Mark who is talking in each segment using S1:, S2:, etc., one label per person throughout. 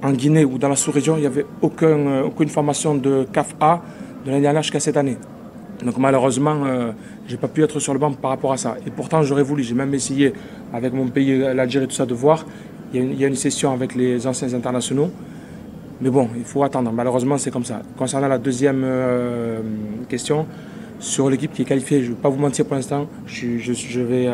S1: en Guinée ou dans la sous-région, il n'y avait aucune formation de CAF A de l'année dernière jusqu'à cette année. Donc malheureusement, je n'ai pas pu être sur le banc par rapport à ça. Et pourtant, j'aurais voulu, j'ai même essayé avec mon pays, l'Algérie, tout ça, de voir. Il y a une session avec les anciens internationaux. Mais bon, il faut attendre. Malheureusement, c'est comme ça. Concernant la deuxième question, sur l'équipe qui est qualifiée, je ne vais pas vous mentir pour l'instant, je vais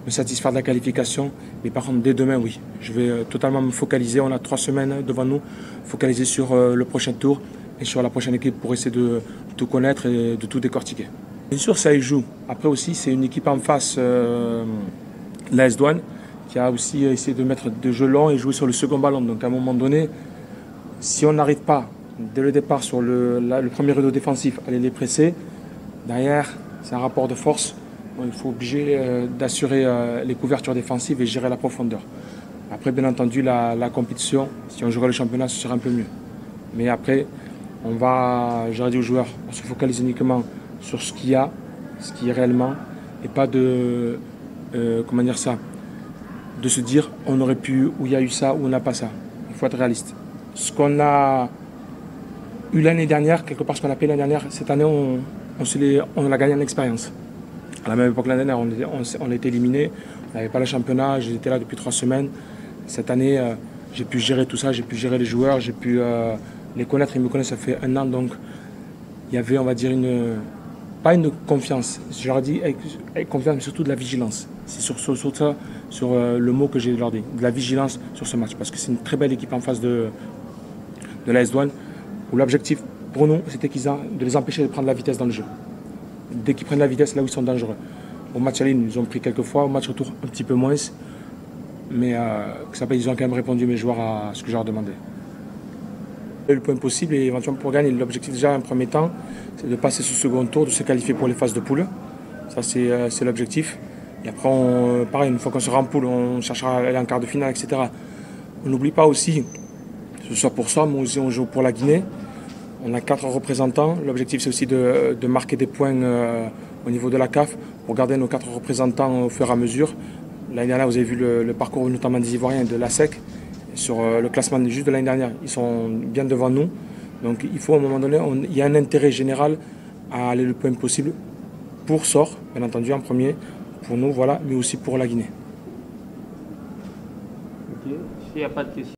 S1: me satisfaire de la qualification. Mais par contre, dès demain, oui, je vais totalement me focaliser. On a 3 semaines devant nous, focaliser sur le prochain tour et sur la prochaine équipe pour essayer de tout connaître et de tout décortiquer. Bien sûr, ça y joue. Après aussi, c'est une équipe en face, l'AS Douanes, qui a aussi essayé de mettre de jeux longs et jouer sur le second ballon. Donc à un moment donné, si on n'arrive pas, dès le départ, sur le premier rideau défensif, à les presser, derrière, c'est un rapport de force. Bon, il faut obliger d'assurer les couvertures défensives et gérer la profondeur. Après, bien entendu, la compétition, si on jouerait le championnat, ce serait un peu mieux. Mais après, j'aurais dit aux joueurs, on se focalise uniquement sur ce qu'il y a, ce qui est réellement, et pas de, comment dire ça, de se dire on aurait pu, ou il y a eu ça, ou on n'a pas ça. Il faut être réaliste. Ce qu'on a eu l'année dernière, quelque part ce qu'on a payé l'année dernière, cette année, on a gagné en expérience. À la même époque l'année dernière, on a été éliminé, on n'avait pas le championnat, j'étais là depuis 3 semaines. Cette année, j'ai pu gérer tout ça, j'ai pu gérer les joueurs, j'ai pu les connaître, ils me connaissent, ça fait 1 an, donc il y avait, on va dire, pas une confiance, j'aurais dit avec confiance, mais surtout de la vigilance. C'est sur ça, sur le mot que j'ai leur dit, de la vigilance sur ce match, parce que c'est une très belle équipe en face de l'AS Douanes, où l'objectif pour nous, c'était de les empêcher de prendre la vitesse dans le jeu. Dès qu'ils prennent la vitesse, là où ils sont dangereux. Au match aller, ils nous ont pris quelques fois, au match retour, un petit peu moins, mais ils ont quand même répondu, mes joueurs, à ce que je leur demandais. Le point possible et éventuellement pour gagner. L'objectif déjà en premier temps, c'est de passer ce second tour, de se qualifier pour les phases de poule. Ça c'est l'objectif. Et après, pareil, une fois qu'on sera en poule, on cherchera à aller en quart de finale, etc. On n'oublie pas aussi, que ce soit pour ça, mais aussi on joue pour la Guinée. On a 4 représentants. L'objectif c'est aussi de marquer des points au niveau de la CAF pour garder nos 4 représentants au fur et à mesure. L'année dernière, vous avez vu le parcours notamment des Ivoiriens de l'ASEC. Sur le classement juste de l'année dernière, ils sont bien devant nous. Donc il faut à un moment donné, il y a un intérêt général à aller le plus possible pour SOR, bien entendu en premier, pour nous, voilà, mais aussi pour la Guinée.
S2: Ok, s'il n'y a pas de questions.